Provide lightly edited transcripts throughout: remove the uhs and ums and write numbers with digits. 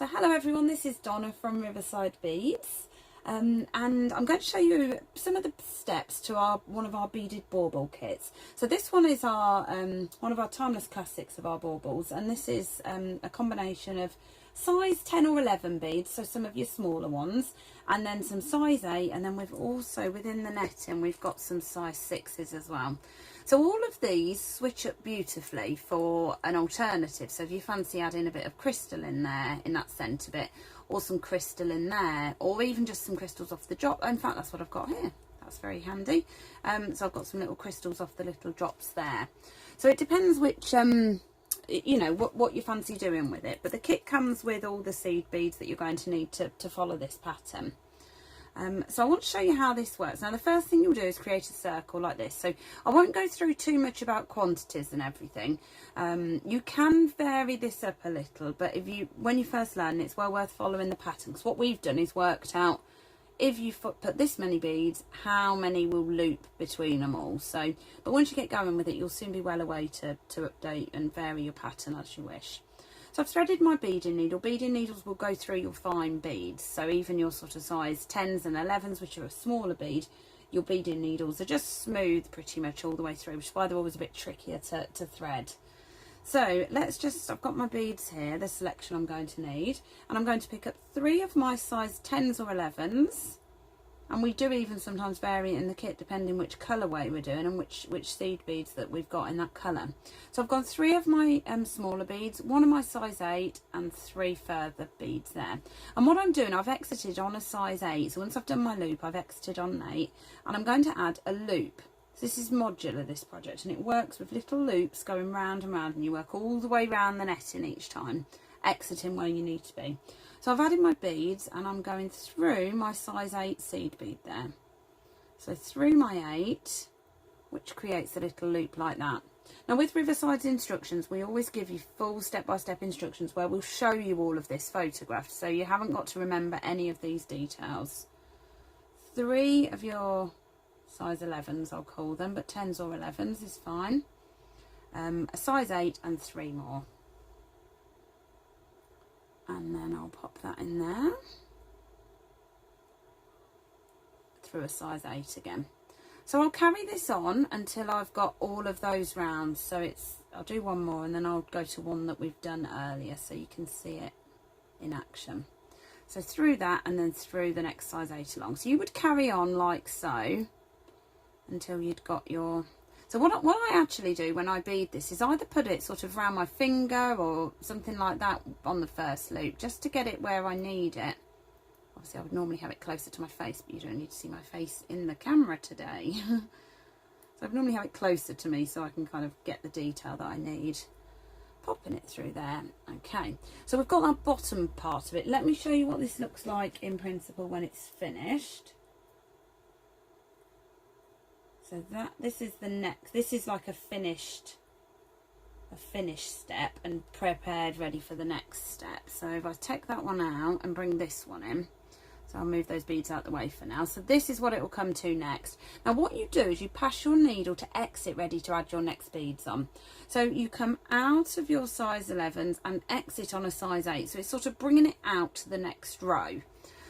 So hello everyone, this is Donna from Riverside Beads, and I'm going to show you some of the steps to one of our beaded bauble kits. So this one is our one of our timeless classics of our baubles, and this is a combination of size 10 or 11 beads, so some of your smaller ones, and then some size 8, and then we've also, within the netting, we've got some size 6s as well. So all of these switch up beautifully for an alternative. So if you fancy adding a bit of crystal in there, in that centre bit, or some crystal in there, or even just some crystals off the drop. In fact, that's what I've got here. That's very handy. So I've got some little crystals off the little drops there. So it depends which, you know, what you fancy doing with it. But the kit comes with all the seed beads that you're going to need to follow this pattern. So I want to show you how this works. Now the first thing you'll do is create a circle like this. So I won't go through too much about quantities and everything. You can vary this up a little, but when you first learn, it's well worth following the pattern, because what we've done is worked out, if you put this many beads, how many will loop between them all. So, but once you get going with it, you'll soon be well away to update and vary your pattern as you wish. So I've threaded my beading needle. Beading needles will go through your fine beads. So even your sort of size 10s and 11s, which are a smaller bead, your beading needles are just smooth pretty much all the way through, which is why they're always a bit trickier to thread. So I've got my beads here, the selection I'm going to need, and I'm going to pick up 3 of my size 10s or 11s. And we do even sometimes vary it in the kit depending which colourway we're doing and which seed beads that we've got in that colour. So I've got 3 of my smaller beads, 1 of my size 8 and 3 further beads there. And what I'm doing, I've exited on a size 8. So once I've done my loop, I've exited on an 8, and I'm going to add a loop. So this is modular, this project, and it works with little loops going round and round, and you work all the way round the netting each time, exiting where you need to be. So I've added my beads, and I'm going through my size 8 seed bead there. So through my 8, which creates a little loop like that. Now with Riverside's instructions, we always give you full step-by-step instructions where we'll show you all of this photographed, so you haven't got to remember any of these details. 3 of your size 11s, I'll call them, but 10s or 11s is fine. A size 8 and 3 more. And then I'll pop that in there through a size 8 again. So I'll carry this on until I've got all of those rounds. So I'll do one more, and then I'll go to one that we've done earlier so you can see it in action. So through that, and then through the next size 8 along. So you would carry on like so until you'd got your... So what I actually do when I bead this is either put it sort of around my finger or something like that on the first loop, just to get it where I need it. Obviously I would normally have it closer to my face, but you don't need to see my face in the camera today. So I would normally have it closer to me so I can kind of get the detail that I need. Popping it through there. Okay, so we've got that bottom part of it. Let me show you what this looks like in principle when it's finished. So this is the next, this is like a finished step and prepared, ready for the next step. So if I take that one out and bring this one in, so I'll move those beads out the way for now. So this is what it will come to next. Now what you do is you pass your needle to exit, ready to add your next beads on. So you come out of your size 11s and exit on a size 8. So it's sort of bringing it out to the next row.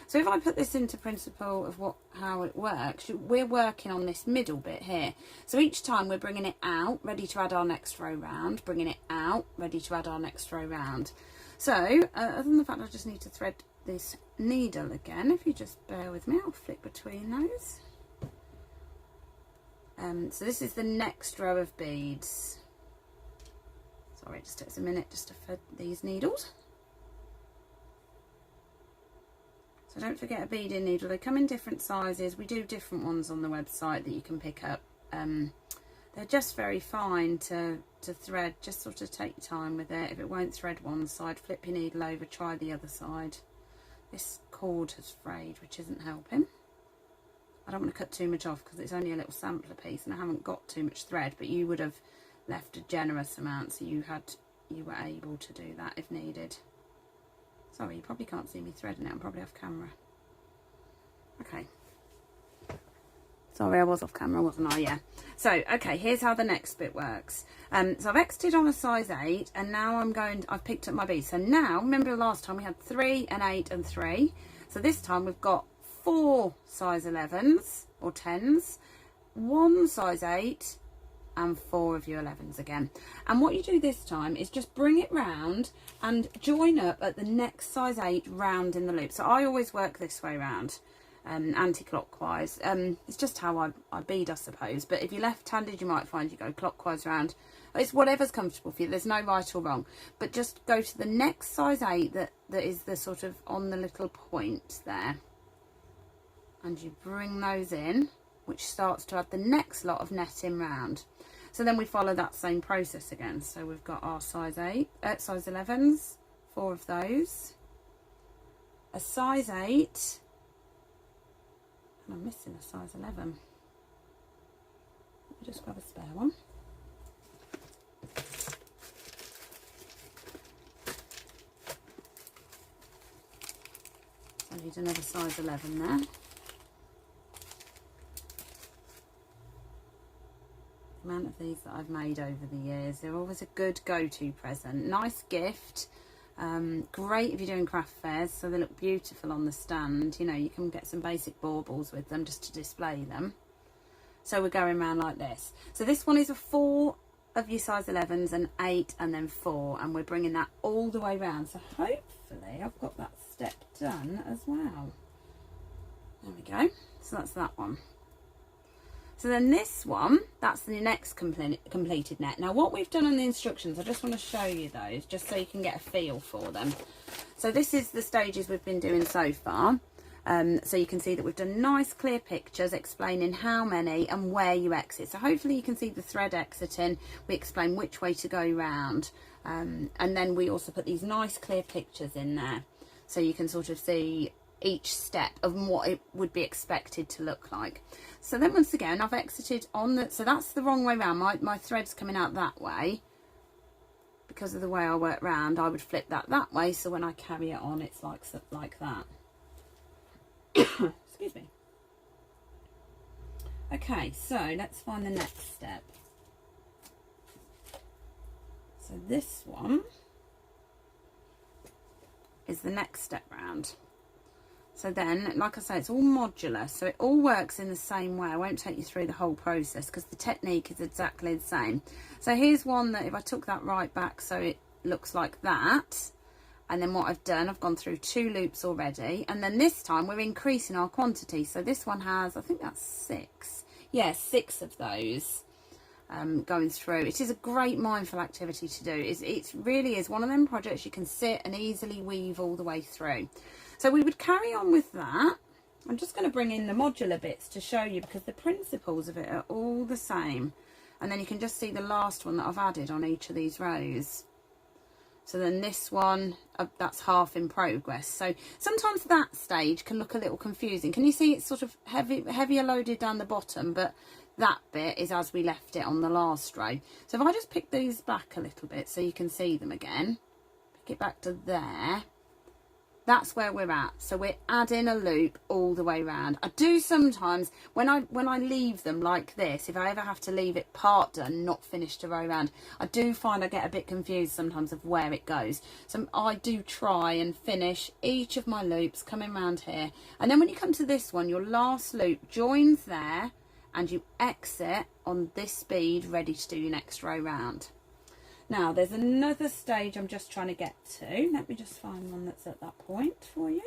So if I put this into principle of how it works, we're working on this middle bit here. So each time we're bringing it out, ready to add our next row round, bringing it out, ready to add our next row round. So other than the fact I just need to thread this needle again, if you just bear with me, I'll flick between those. So this is the next row of beads. Sorry, it just takes a minute just to thread these needles. So don't forget a beading needle. They come in different sizes. We do different ones on the website that you can pick up. They're just very fine to thread. Just sort of take your time with it. If it won't thread one side, flip your needle over, try the other side. This cord has frayed, which isn't helping. I don't want to cut too much off because it's only a little sampler piece and I haven't got too much thread, but you would have left a generous amount, so you were able to do that if needed. Sorry, you probably can't see me threading it. I'm probably off camera. Okay. Sorry, I was off camera, wasn't I? Yeah. So, okay, here's how the next bit works. So I've exited on a size 8, and now I've picked up my beads. So now, remember last time we had 3 and 8 and 3. So this time we've got 4 size 11s or 10s, 1 size 8, and 4 of your 11s again. And what you do this time is just bring it round and join up at the next size 8 round in the loop. So I always work this way round. Anti-clockwise. It's just how I bead, I suppose, but if you're left-handed you might find you go clockwise round. It's whatever's comfortable for you, there's no right or wrong, but just go to the next size 8 that is the sort of on the little point there, and you bring those in, which starts to add the next lot of netting round. So then we follow that same process again. So we've got our size 11s, 4 of those, a size 8, and I'm missing a size 11. Let me just grab a spare one. So I need another size 11 there. The amount of these that I've made over the years, they're always a good go-to present. Nice gift. Great if you're doing craft fairs, so they look beautiful on the stand. You know, you can get some basic baubles with them just to display them. So we're going around like this. So this one is a 4 of your size 11s and 8 and then 4, and we're bringing that all the way round. So hopefully I've got that step done as well. There we go. So that's that one. So then this one, that's the next completed net. Now what we've done on the instructions, I just want to show you those, just so you can get a feel for them. So this is the stages we've been doing so far. So you can see that we've done nice clear pictures explaining how many and where you exit. So hopefully you can see the thread exiting. We explain which way to go round. And then we also put these nice clear pictures in there. So you can sort of see each step of what it would be expected to look like. So then once again I've exited on the, so that's the wrong way round. My thread's coming out that way because of the way I work round. I would flip that way, so when I carry it on it's like that. Excuse me. Okay, so let's find the next step. So this one is the next step round. So then, like I say, it's all modular, so it all works in the same way. I won't take you through the whole process because the technique is exactly the same. So here's one that if I took that right back so it looks like that, and then what I've done, I've gone through 2 loops already, and then this time we're increasing our quantity. So this one has, I think that's 6. Yeah, 6 of those going through. It is a great mindful activity to do. It really is one of them projects you can sit and easily weave all the way through. So we would carry on with that. I'm just going to bring in the modular bits to show you because the principles of it are all the same. And then you can just see the last one that I've added on each of these rows. So then this one, that's half in progress. So sometimes that stage can look a little confusing. Can you see it's sort of heavier loaded down the bottom, but that bit is as we left it on the last row. So if I just pick these back a little bit so you can see them again, pick it back to there. That's where we're at. So we're adding a loop all the way around. I do sometimes, when I leave them like this, if I ever have to leave it part done, not finished a row round, I do find I get a bit confused sometimes of where it goes. So I do try and finish each of my loops coming around here. And then when you come to this one, your last loop joins there and you exit on this bead ready to do your next row round. Now there's another stage I'm just trying to get to. Let me just find one that's at that point for you.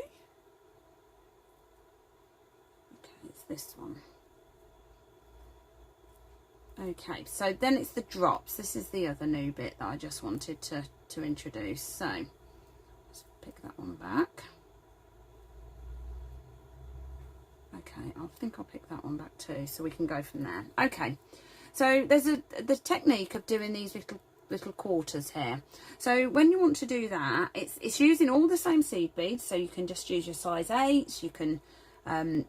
Okay, it's this one. Okay, so then it's the drops. This is the other new bit that I just wanted to introduce. So let's pick that one back. Okay, I think I'll pick that one back too, so we can go from there. Okay, so there's the technique of doing these little quarters here. So when you want to do that, it's using all the same seed beads, so you can just use your size 8s. You can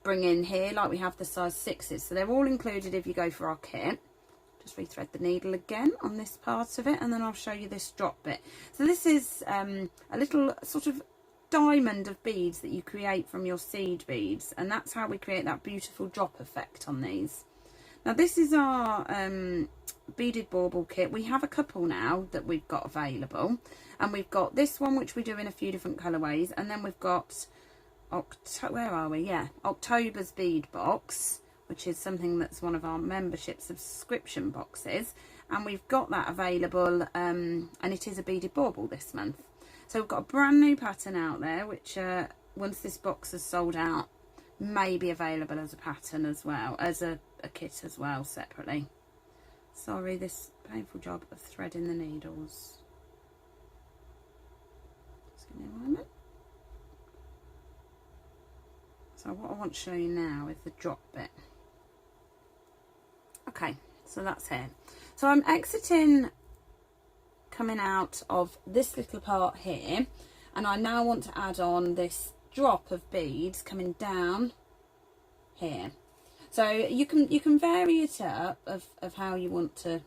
bring in here like we have the size 6s, so they're all included if you go for our kit. Just rethread the needle again on this part of it, and then I'll show you this drop bit. So this is a little sort of diamond of beads that you create from your seed beads, and that's how we create that beautiful drop effect on these. Now this is our beaded bauble kit. We have a couple now that we've got available, and we've got this one which we do in a few different colourways, and then we've got October's bead box, which is something that's one of our membership subscription boxes, and we've got that available, and it is a beaded bauble this month. So we've got a brand new pattern out there, which once this box is sold out, may be available as a pattern as well, as a kit as well, separately. Sorry, this painful job of threading the needles. Just give me a moment. So what I want to show you now is the drop bit. Okay, so that's here. So I'm exiting, coming out of this little part here, and I now want to add on this drop of beads coming down here. So you can vary it up of how you want to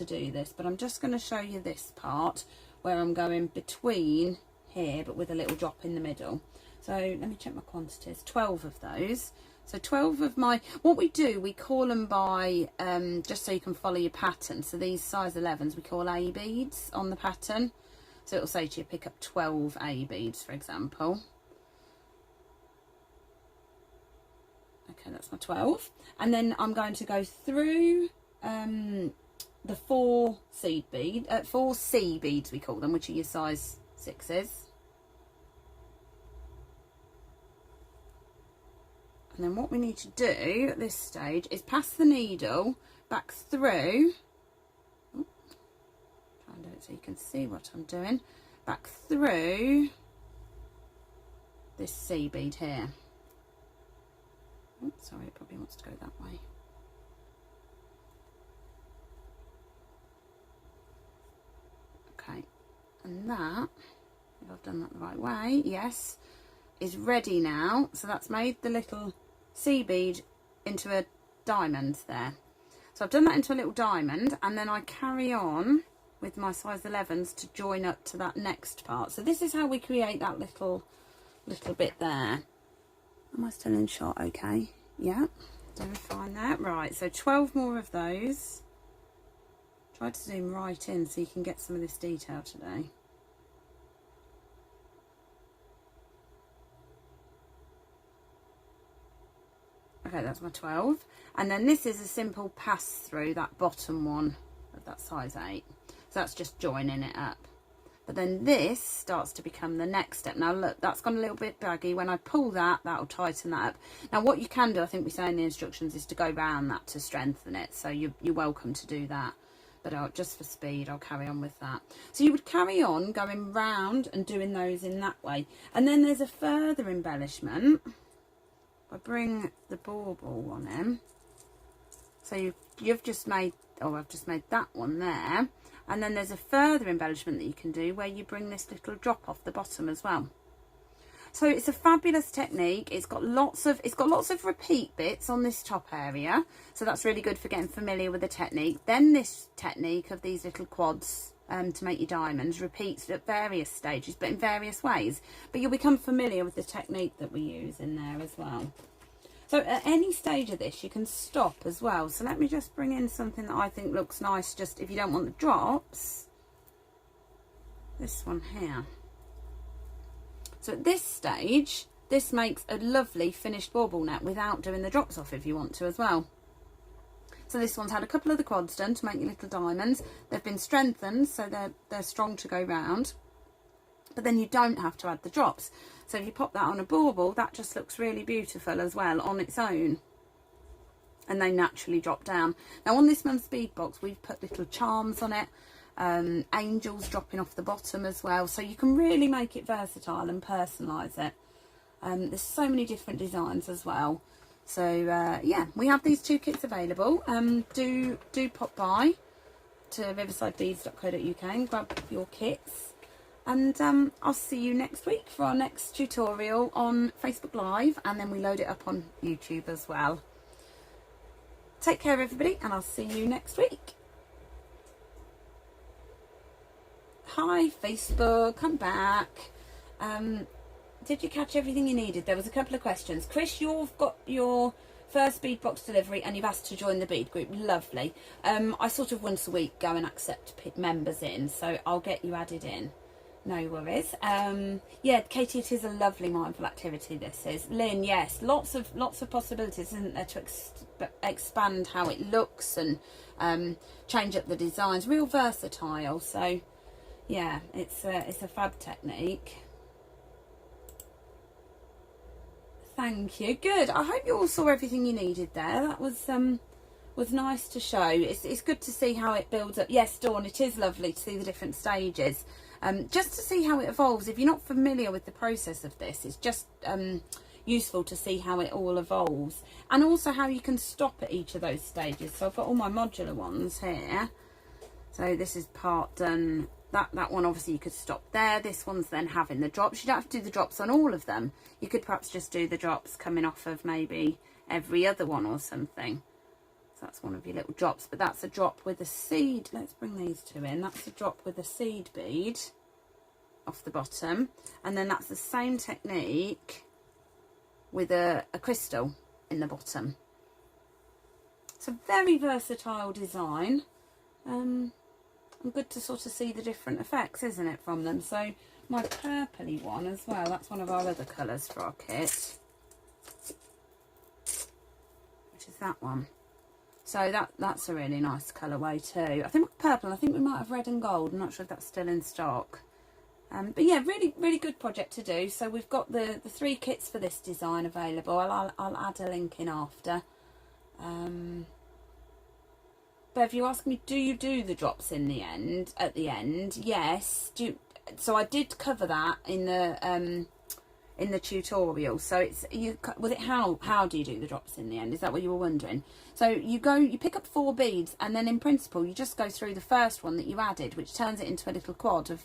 do this, but I'm just going to show you this part where I'm going between here but with a little drop in the middle. So let me check my quantities. 12 of those. So 12 of my, what we do, we call them by, just so you can follow your pattern. So these size 11s we call A beads on the pattern. So it'll say to you pick up 12 A beads, for example. Okay, that's my 12. And then I'm going to go through the 4 C beads we call them, which are your size 6s. And then what we need to do at this stage is pass the needle back through. Try and do it so you can see what I'm doing. Back through this C bead here. Oops, sorry, it probably wants to go that way. Okay, and that, if I've done that the right way, yes, is ready now. So that's made the little C bead into a diamond there. So I've done that into a little diamond, and then I carry on with my size 11s to join up to that next part. So this is how we create that little bit there. Am I still in shot? Okay, yeah, doing fine there. Right, so 12 more of those. Try to zoom right in so you can get some of this detail today. Okay, that's my 12. And then this is a simple pass through that bottom one of that size 8. So that's just joining it up. But then this starts to become the next step. Now look, that's gone a little bit baggy. When I pull that, that'll tighten that up. Now what you can do, I think we say in the instructions, is to go round that to strengthen it. So you're welcome to do that. But just for speed, I'll carry on with that. So you would carry on going round and doing those in that way. And then there's a further embellishment. I bring the bauble one in. So you've just made, oh, I've just made that one there. And then there's a further embellishment that you can do where you bring this little drop off the bottom as well. So it's a fabulous technique. It's got lots of repeat bits on this top area. So that's really good for getting familiar with the technique. Then this technique of these little quads to make your diamonds repeats at various stages, but in various ways. But you'll become familiar with the technique that we use in there as well. So at any stage of this, you can stop as well. So let me just bring in something that I think looks nice, just if you don't want the drops. This one here. So at this stage, this makes a lovely finished bauble net without doing the drops off if you want to as well. So this one's had a couple of the quads done to make your little diamonds. They've been strengthened, so they're strong to go round. But then you don't have to add the drops. So if you pop that on a bauble, that just looks really beautiful as well on its own. And they naturally drop down. Now on this month's bead box, we've put little charms on it. Angels dropping off the bottom as well. So you can really make it versatile and personalise it. There's so many different designs as well. So yeah, we have these 2 kits available. Do pop by to riversidebeads.co.uk and grab your kits. And I'll see you next week for our next tutorial on Facebook Live, and then we load it up on YouTube as well. Take care everybody, and I'll see you next week. Hi Facebook, I'm back. Did you catch everything you needed? There was a couple of questions. Chris, you've got your first bead box delivery and you've asked to join the bead group. Lovely. I sort of once a week go and accept members in, so I'll get you added in. No worries. Yeah, Katie, it is a lovely mindful activity, this is. Lynn, yes, lots of possibilities, isn't there, to expand how it looks and change up the designs. Real versatile. So yeah, it's a fab technique. Thank you. Good. I hope you all saw everything you needed there. That was nice to show. It's good to see how it builds up. Yes, Dawn, it is lovely to see the different stages. Just to see how it evolves. If you're not familiar with the process of this, it's just useful to see how it all evolves. And also how you can stop at each of those stages. So I've got all my modular ones here. So this is part done. That one, obviously, you could stop there. This one's then having the drops. You don't have to do the drops on all of them. You could perhaps just do the drops coming off of maybe every other one or something. So that's one of your little drops. But that's a drop with a seed. Let's bring these two in. That's a drop with a seed bead off the bottom. And then that's the same technique with a crystal in the bottom. It's a very versatile design. And good to sort of see the different effects, isn't it, from them? So my purpley one as well, that's one of our other colours for our kit, which is that one. So that's a really nice colourway too. I think purple, I think we might have red and gold. I'm not sure if that's still in stock. But yeah, really good project to do. So we've got the 3 kits for this design available. I'll add a link in after. Bev, you asked me, do you do the drops in the end? At the end, yes. So I did cover that in the tutorial. So it's how do you do the drops in the end? Is that what you were wondering? So you pick up 4 beads, and then in principle you just go through the first one that you added, which turns it into a little quad of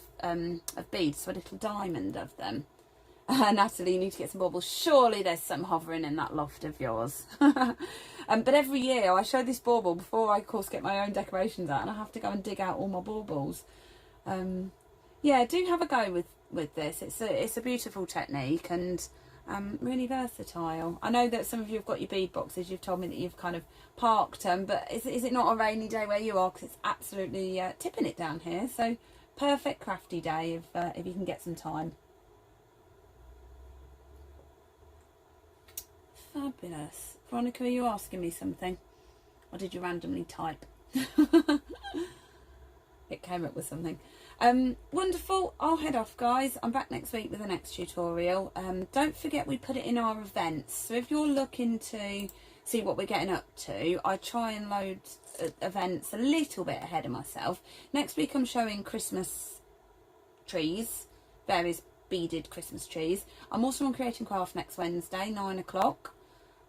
beads, so a little diamond of them. Natalie, you need to get some baubles. Surely there's some hovering in that loft of yours. But every year I show this bauble before I, of course, get my own decorations out, and I have to go and dig out all my baubles. Yeah, do have a go with this. It's a beautiful technique and really versatile. I know that some of you have got your bead boxes. You've told me that you've kind of parked them, but is it not a rainy day where you are? Because it's absolutely tipping it down here. So perfect crafty day if you can get some time. Fabulous. Veronica, are you asking me something? Or did you randomly type? It came up with something. Wonderful. I'll head off, guys. I'm back next week with the next tutorial. Don't forget we put it in our events. So if you're looking to see what we're getting up to, I try and load events a little bit ahead of myself. Next week I'm showing Christmas trees, various beaded Christmas trees. I'm also on Create and Craft next Wednesday, 9 o'clock.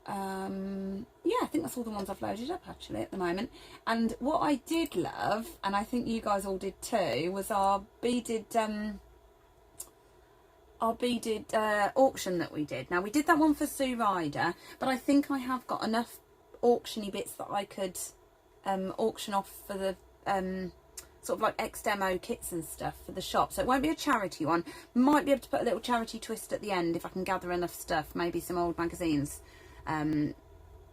Yeah, I think that's all the ones I've loaded up actually at the moment. And what I did love, and I think you guys all did too, was our beaded auction that we did. Now we did that one for Sue Ryder, but I think I have got enough auctiony bits that I could auction off for the sort of like ex-demo kits and stuff for the shop. So it won't be a charity one. Might be able to put a little charity twist at the end if I can gather enough stuff, maybe some old magazines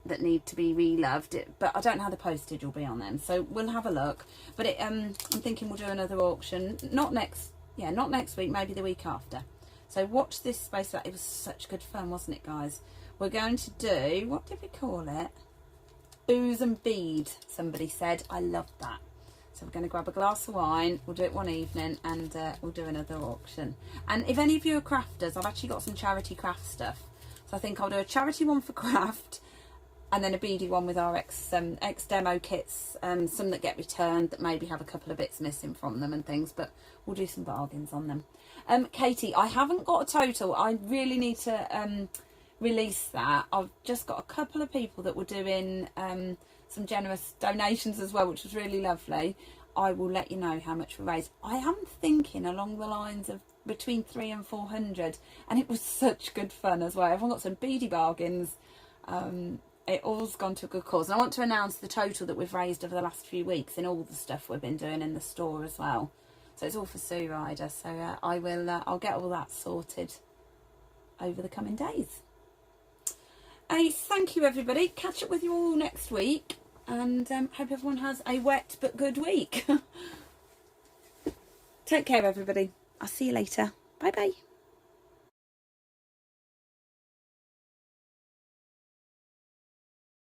that need to be reloved, but I don't know how the postage will be on them, so we'll have a look. But I'm thinking we'll do another auction, not next week, maybe the week after. So watch this space. It was such good fun, wasn't it, guys? We're going to do, what did we call it? Booze and bead, somebody said. I love that. So we're going to grab a glass of wine, we'll do it one evening, and we'll do another auction. And if any of you are crafters, I've actually got some charity craft stuff. So I think I'll do a charity one for craft, and then a beady one with our ex-demo kits, some that get returned that maybe have a couple of bits missing from them and things, but we'll do some bargains on them. Katie, I haven't got a total. I really need to release that. I've just got a couple of people that were doing some generous donations as well, which was really lovely. I will let you know how much we raised. I am thinking along the lines of between 300 and 400, and it was such good fun as well. Everyone got some beady bargains. It all's gone to a good cause, and I want to announce the total that we've raised over the last few weeks in all the stuff we've been doing in the store as well. So it's all for Sue Ryder. So I'll get all that sorted over the coming days. Thank you everybody, catch up with you all next week, and hope everyone has a wet but good week. Take care everybody, I'll see you later, bye bye.